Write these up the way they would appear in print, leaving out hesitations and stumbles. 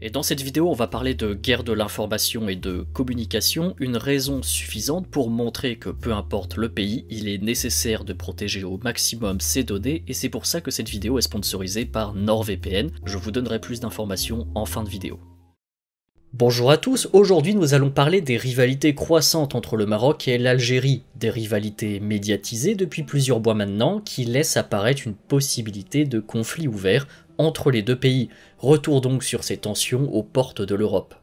Et dans cette vidéo, on va parler de guerre de l'information et de communication, une raison suffisante pour montrer que peu importe le pays, il est nécessaire de protéger au maximum ses données, et c'est pour ça que cette vidéo est sponsorisée par NordVPN. Je vous donnerai plus d'informations en fin de vidéo. Bonjour à tous, aujourd'hui nous allons parler des rivalités croissantes entre le Maroc et l'Algérie, des rivalités médiatisées depuis plusieurs mois maintenant qui laissent apparaître une possibilité de conflit ouvert entre les deux pays. Retour donc sur ces tensions aux portes de l'Europe.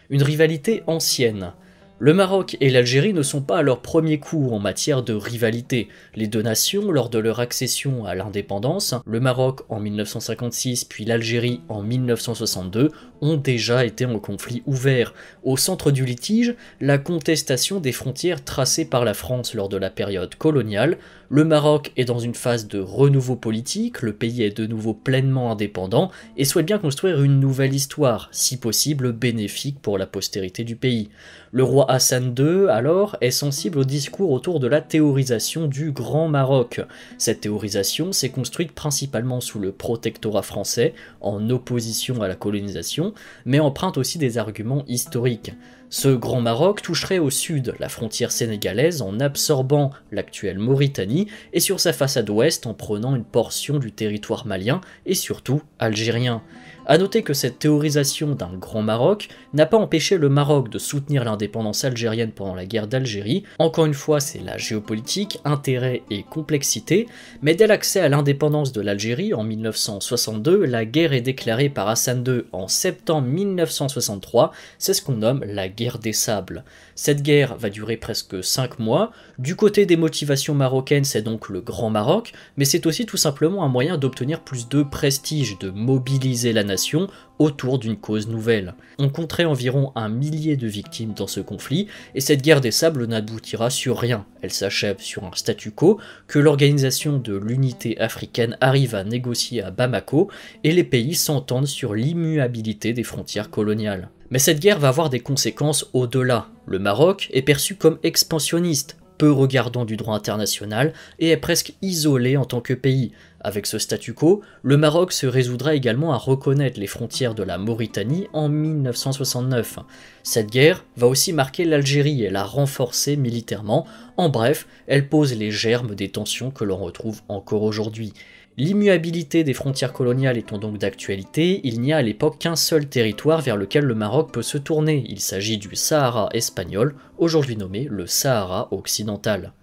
Une rivalité ancienne. Le Maroc et l'Algérie ne sont pas à leur premier coup en matière de rivalité. Les deux nations, lors de leur accession à l'indépendance, le Maroc en 1956 puis l'Algérie en 1962, ont déjà été en conflit ouvert. Au centre du litige, la contestation des frontières tracées par la France lors de la période coloniale. Le Maroc est dans une phase de renouveau politique, le pays est de nouveau pleinement indépendant et souhaite bien construire une nouvelle histoire, si possible bénéfique pour la postérité du pays. Le roi Hassan II, alors, est sensible au discours autour de la théorisation du Grand Maroc. Cette théorisation s'est construite principalement sous le protectorat français, en opposition à la colonisation, mais emprunte aussi des arguments historiques. Ce Grand Maroc toucherait au sud la frontière sénégalaise en absorbant l'actuelle Mauritanie et sur sa façade ouest en prenant une portion du territoire malien et surtout algérien. A noter que cette théorisation d'un Grand Maroc n'a pas empêché le Maroc de soutenir l'indépendance algérienne pendant la guerre d'Algérie. Encore une fois, c'est la géopolitique, intérêt et complexité, mais dès l'accès à l'indépendance de l'Algérie en 1962, la guerre est déclarée par Hassan II en septembre 1963, c'est ce qu'on nomme la guerre des sables. Cette guerre va durer presque 5 mois. Du côté des motivations marocaines, c'est donc le Grand Maroc, mais c'est aussi tout simplement un moyen d'obtenir plus de prestige, de mobiliser la nation autour d'une cause nouvelle. On compterait environ 1 millier de victimes dans ce conflit, et cette guerre des sables n'aboutira sur rien. Elle s'achève sur un statu quo que l'organisation de l'unité africaine arrive à négocier à Bamako, et les pays s'entendent sur l'immuabilité des frontières coloniales. Mais cette guerre va avoir des conséquences au-delà. Le Maroc est perçu comme expansionniste, peu regardant du droit international et est presque isolé en tant que pays. Avec ce statu quo, le Maroc se résoudra également à reconnaître les frontières de la Mauritanie en 1969. Cette guerre va aussi marquer l'Algérie et la renforcer militairement. En bref, elle pose les germes des tensions que l'on retrouve encore aujourd'hui. L'immuabilité des frontières coloniales étant donc d'actualité, il n'y a à l'époque qu'un seul territoire vers lequel le Maroc peut se tourner. Il s'agit du Sahara espagnol, aujourd'hui nommé le Sahara occidental.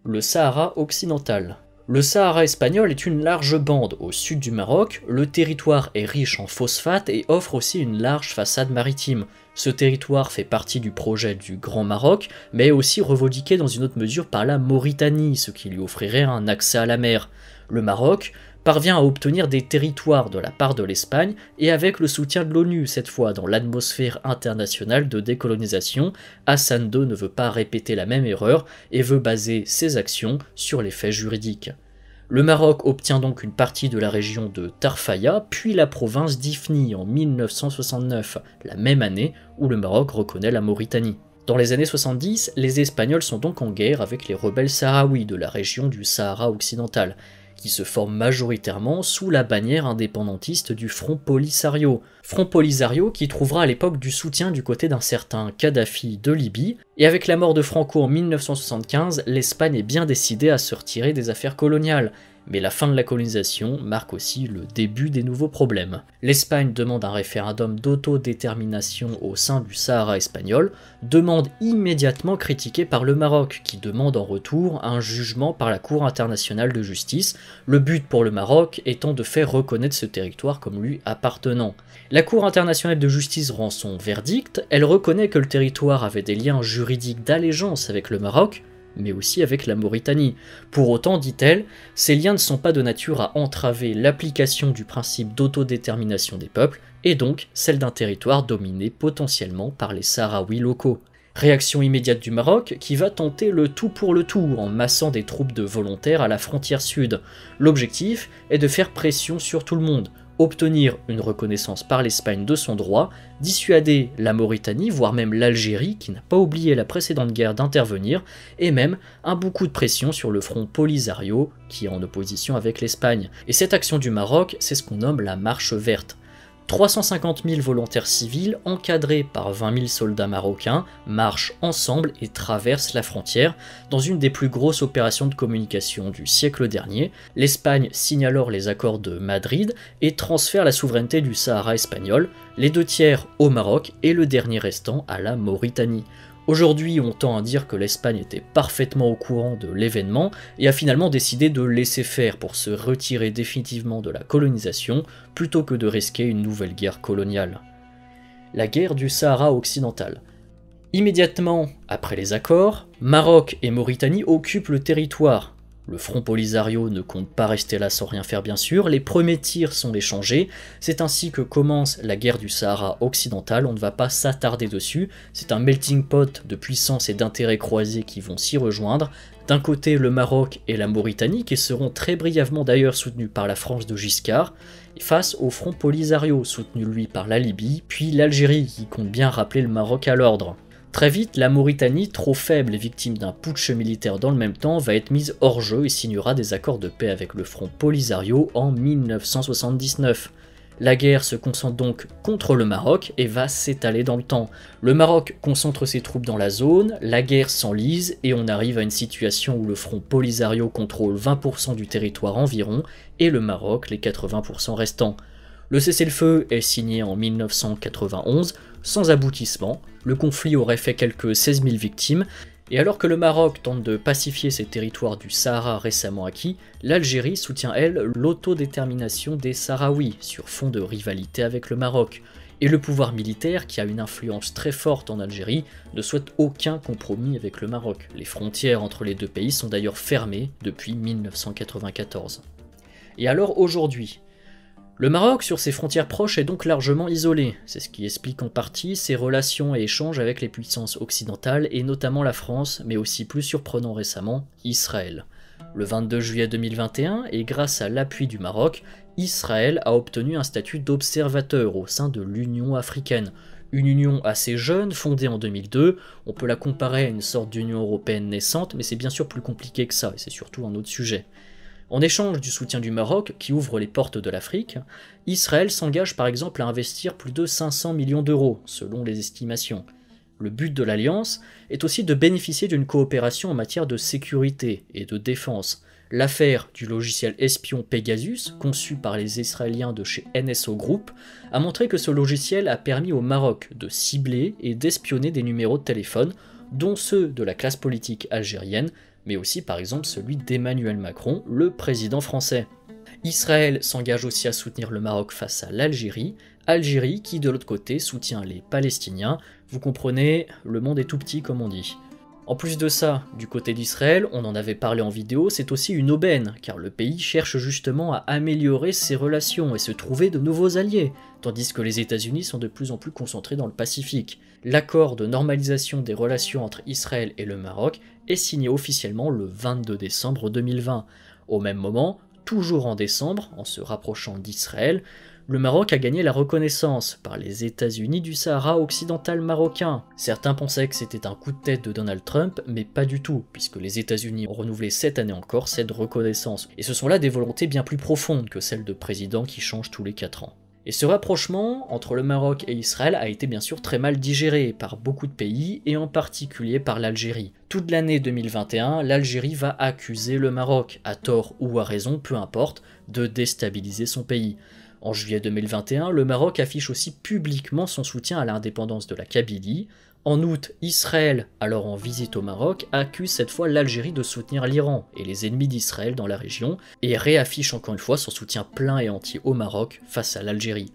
Le Sahara occidental. Le Sahara espagnol est une large bande au sud du Maroc, le territoire est riche en phosphate et offre aussi une large façade maritime. Ce territoire fait partie du projet du Grand Maroc, mais est aussi revendiqué dans une autre mesure par la Mauritanie, ce qui lui offrirait un accès à la mer. Le Maroc parvient à obtenir des territoires de la part de l'Espagne et avec le soutien de l'ONU, cette fois dans l'atmosphère internationale de décolonisation, Hassan II ne veut pas répéter la même erreur et veut baser ses actions sur les faits juridiques. Le Maroc obtient donc une partie de la région de Tarfaya, puis la province d'Ifni en 1969, la même année où le Maroc reconnaît la Mauritanie. Dans les années 70, les Espagnols sont donc en guerre avec les rebelles sahraouis de la région du Sahara occidental, qui se forment majoritairement sous la bannière indépendantiste du Front Polisario. Front Polisario qui trouvera à l'époque du soutien du côté d'un certain Kadhafi de Libye, et avec la mort de Franco en 1975, l'Espagne est bien décidée à se retirer des affaires coloniales. Mais la fin de la colonisation marque aussi le début des nouveaux problèmes. L'Espagne demande un référendum d'autodétermination au sein du Sahara espagnol, demande immédiatement critiquée par le Maroc, qui demande en retour un jugement par la Cour internationale de justice, le but pour le Maroc étant de faire reconnaître ce territoire comme lui appartenant. La Cour internationale de justice rend son verdict, elle reconnaît que le territoire avait des liens juridiques d'allégeance avec le Maroc, mais aussi avec la Mauritanie. Pour autant, dit-elle, ces liens ne sont pas de nature à entraver l'application du principe d'autodétermination des peuples, et donc celle d'un territoire dominé potentiellement par les Sahraouis locaux. Réaction immédiate du Maroc qui va tenter le tout pour le tout en massant des troupes de volontaires à la frontière sud. L'objectif est de faire pression sur tout le monde, obtenir une reconnaissance par l'Espagne de son droit, dissuader la Mauritanie, voire même l'Algérie, qui n'a pas oublié la précédente guerre d'intervenir, et même un bon coup de pression sur le front Polisario, qui est en opposition avec l'Espagne. Et cette action du Maroc, c'est ce qu'on nomme la marche verte. 350 000 volontaires civils, encadrés par 20 000 soldats marocains, marchent ensemble et traversent la frontière dans une des plus grosses opérations de communication du siècle dernier. L'Espagne signe alors les accords de Madrid et transfère la souveraineté du Sahara espagnol, les 2/3 au Maroc et le dernier restant à la Mauritanie. Aujourd'hui, on tend à dire que l'Espagne était parfaitement au courant de l'événement et a finalement décidé de laisser faire pour se retirer définitivement de la colonisation plutôt que de risquer une nouvelle guerre coloniale. La guerre du Sahara occidental. Immédiatement après les accords, Maroc et Mauritanie occupent le territoire. Le Front Polisario ne compte pas rester là sans rien faire bien sûr, les premiers tirs sont échangés, c'est ainsi que commence la guerre du Sahara occidental, on ne va pas s'attarder dessus, c'est un melting pot de puissances et d'intérêts croisés qui vont s'y rejoindre, d'un côté le Maroc et la Mauritanie qui seront très brièvement d'ailleurs soutenus par la France de Giscard, face au Front Polisario soutenu lui par la Libye, puis l'Algérie qui compte bien rappeler le Maroc à l'ordre. Très vite, la Mauritanie, trop faible et victime d'un putsch militaire dans le même temps, va être mise hors jeu et signera des accords de paix avec le Front Polisario en 1979. La guerre se concentre donc contre le Maroc et va s'étaler dans le temps. Le Maroc concentre ses troupes dans la zone, la guerre s'enlise et on arrive à une situation où le Front Polisario contrôle 20% du territoire environ et le Maroc les 80% restants. Le cessez-le-feu est signé en 1991, sans aboutissement, le conflit aurait fait quelques 16 000 victimes, et alors que le Maroc tente de pacifier ses territoires du Sahara récemment acquis, l'Algérie soutient elle l'autodétermination des Sahraouis sur fond de rivalité avec le Maroc, et le pouvoir militaire, qui a une influence très forte en Algérie, ne souhaite aucun compromis avec le Maroc. Les frontières entre les deux pays sont d'ailleurs fermées depuis 1994. Et alors aujourd'hui, le Maroc, sur ses frontières proches, est donc largement isolé. C'est ce qui explique en partie ses relations et échanges avec les puissances occidentales, et notamment la France, mais aussi plus surprenant récemment, Israël. Le 22 juillet 2021, et grâce à l'appui du Maroc, Israël a obtenu un statut d'observateur au sein de l'Union africaine. Une union assez jeune, fondée en 2002, on peut la comparer à une sorte d'Union européenne naissante, mais c'est bien sûr plus compliqué que ça, et c'est surtout un autre sujet. En échange du soutien du Maroc, qui ouvre les portes de l'Afrique, Israël s'engage par exemple à investir plus de 500 millions d'euros, selon les estimations. Le but de l'alliance est aussi de bénéficier d'une coopération en matière de sécurité et de défense. L'affaire du logiciel espion Pegasus, conçu par les Israéliens de chez NSO Group, a montré que ce logiciel a permis au Maroc de cibler et d'espionner des numéros de téléphone, dont ceux de la classe politique algérienne, mais aussi par exemple celui d'Emmanuel Macron, le président français. Israël s'engage aussi à soutenir le Maroc face à l'Algérie, Algérie qui de l'autre côté soutient les Palestiniens, vous comprenez, le monde est tout petit comme on dit. En plus de ça, du côté d'Israël, on en avait parlé en vidéo, c'est aussi une aubaine, car le pays cherche justement à améliorer ses relations et se trouver de nouveaux alliés, tandis que les États-Unis sont de plus en plus concentrés dans le Pacifique. L'accord de normalisation des relations entre Israël et le Maroc est signé officiellement le 22 décembre 2020. Au même moment, toujours en décembre, en se rapprochant d'Israël, le Maroc a gagné la reconnaissance par les États-Unis du Sahara occidental marocain. Certains pensaient que c'était un coup de tête de Donald Trump, mais pas du tout, puisque les États-Unis ont renouvelé cette année encore cette reconnaissance. Et ce sont là des volontés bien plus profondes que celles de présidents qui changent tous les 4 ans. Et ce rapprochement entre le Maroc et Israël a été bien sûr très mal digéré par beaucoup de pays, et en particulier par l'Algérie. Toute l'année 2021, l'Algérie va accuser le Maroc, à tort ou à raison, peu importe, de déstabiliser son pays. En juillet 2021, le Maroc affiche aussi publiquement son soutien à l'indépendance de la Kabylie. En août, Israël, alors en visite au Maroc, accuse cette fois l'Algérie de soutenir l'Iran et les ennemis d'Israël dans la région, et réaffiche encore une fois son soutien plein et entier au Maroc face à l'Algérie.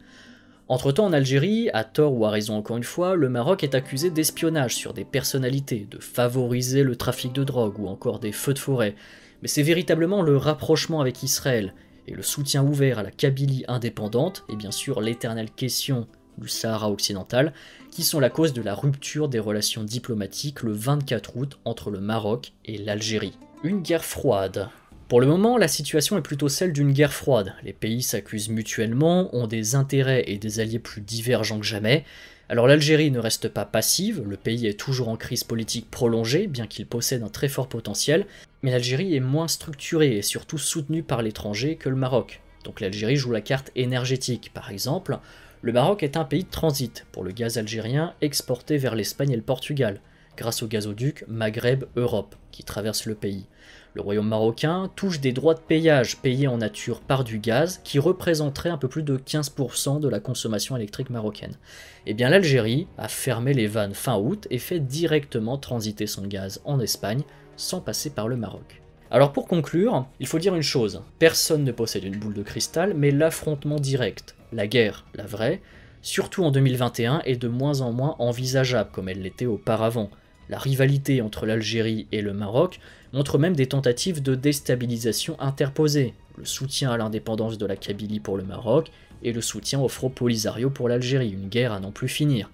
Entre-temps en Algérie, à tort ou à raison encore une fois, le Maroc est accusé d'espionnage sur des personnalités, de favoriser le trafic de drogue ou encore des feux de forêt. Mais c'est véritablement le rapprochement avec Israël, et le soutien ouvert à la Kabylie indépendante, et bien sûr l'éternelle question du Sahara occidental, qui sont la cause de la rupture des relations diplomatiques le 24 août entre le Maroc et l'Algérie. Une guerre froide. Pour le moment, la situation est plutôt celle d'une guerre froide. Les pays s'accusent mutuellement, ont des intérêts et des alliés plus divergents que jamais. Alors l'Algérie ne reste pas passive, le pays est toujours en crise politique prolongée, bien qu'il possède un très fort potentiel, mais l'Algérie est moins structurée et surtout soutenue par l'étranger que le Maroc. Donc l'Algérie joue la carte énergétique, par exemple. Le Maroc est un pays de transit pour le gaz algérien exporté vers l'Espagne et le Portugal, grâce au gazoduc Maghreb-Europe qui traverse le pays. Le royaume marocain touche des droits de péage payés en nature par du gaz qui représenterait un peu plus de 15% de la consommation électrique marocaine. Et bien l'Algérie a fermé les vannes fin août et fait directement transiter son gaz en Espagne sans passer par le Maroc. Alors pour conclure, il faut dire une chose, personne ne possède une boule de cristal, mais l'affrontement direct, la guerre, la vraie, surtout en 2021, est de moins en moins envisageable comme elle l'était auparavant. La rivalité entre l'Algérie et le Maroc montre même des tentatives de déstabilisation interposées, le soutien à l'indépendance de la Kabylie pour le Maroc et le soutien au Front Polisario pour l'Algérie, une guerre à n'en plus finir.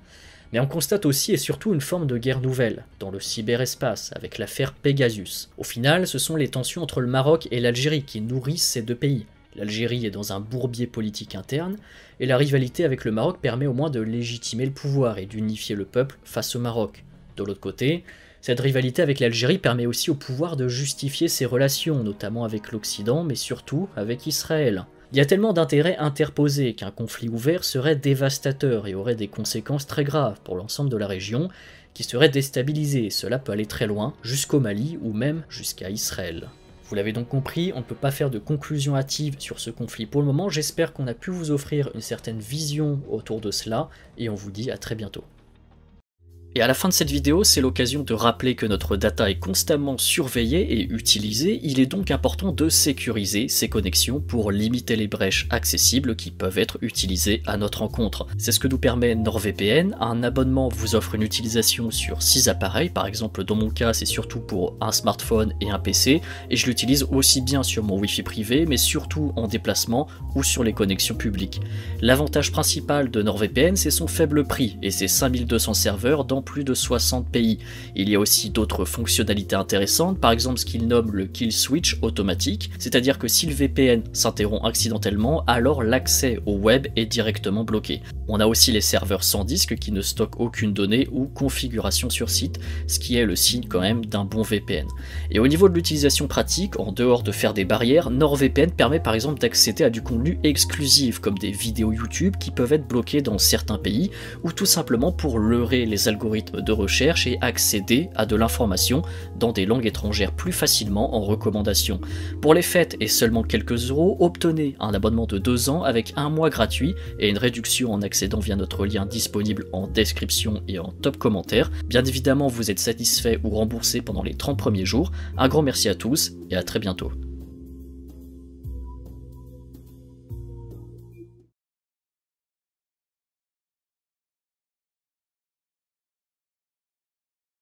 Mais on constate aussi et surtout une forme de guerre nouvelle, dans le cyberespace, avec l'affaire Pegasus. Au final, ce sont les tensions entre le Maroc et l'Algérie qui nourrissent ces deux pays. L'Algérie est dans un bourbier politique interne, et la rivalité avec le Maroc permet au moins de légitimer le pouvoir et d'unifier le peuple face au Maroc. De l'autre côté, cette rivalité avec l'Algérie permet aussi au pouvoir de justifier ses relations, notamment avec l'Occident, mais surtout avec Israël. Il y a tellement d'intérêts interposés qu'un conflit ouvert serait dévastateur et aurait des conséquences très graves pour l'ensemble de la région, qui serait déstabilisée, et cela peut aller très loin, jusqu'au Mali ou même jusqu'à Israël. Vous l'avez donc compris, on ne peut pas faire de conclusion hâtive sur ce conflit pour le moment, j'espère qu'on a pu vous offrir une certaine vision autour de cela, et on vous dit à très bientôt. Et à la fin de cette vidéo, c'est l'occasion de rappeler que notre data est constamment surveillée et utilisée, il est donc important de sécuriser ces connexions pour limiter les brèches accessibles qui peuvent être utilisées à notre encontre. C'est ce que nous permet NordVPN, un abonnement vous offre une utilisation sur 6 appareils, par exemple dans mon cas c'est surtout pour un smartphone et un PC, et je l'utilise aussi bien sur mon Wi-Fi privé, mais surtout en déplacement ou sur les connexions publiques. L'avantage principal de NordVPN c'est son faible prix, et ses 5200 serveurs dans plus de 60 pays. Il y a aussi d'autres fonctionnalités intéressantes, par exemple ce qu'il nomme le kill switch automatique, c'est-à-dire que si le VPN s'interrompt accidentellement, alors l'accès au web est directement bloqué. On a aussi les serveurs sans disque qui ne stockent aucune donnée ou configuration sur site, ce qui est le signe quand même d'un bon VPN. Et au niveau de l'utilisation pratique, en dehors de faire des barrières, NordVPN permet par exemple d'accéder à du contenu exclusif, comme des vidéos YouTube qui peuvent être bloquées dans certains pays, ou tout simplement pour leurrer les algorithmes de recherche et accéder à de l'information dans des langues étrangères plus facilement en recommandation. Pour les fêtes et seulement quelques euros, obtenez un abonnement de 2 ans avec 1 mois gratuit et une réduction en accédant via notre lien disponible en description et en top commentaire. Bien évidemment, vous êtes satisfait ou remboursé pendant les 30 premiers jours. Un grand merci à tous et à très bientôt.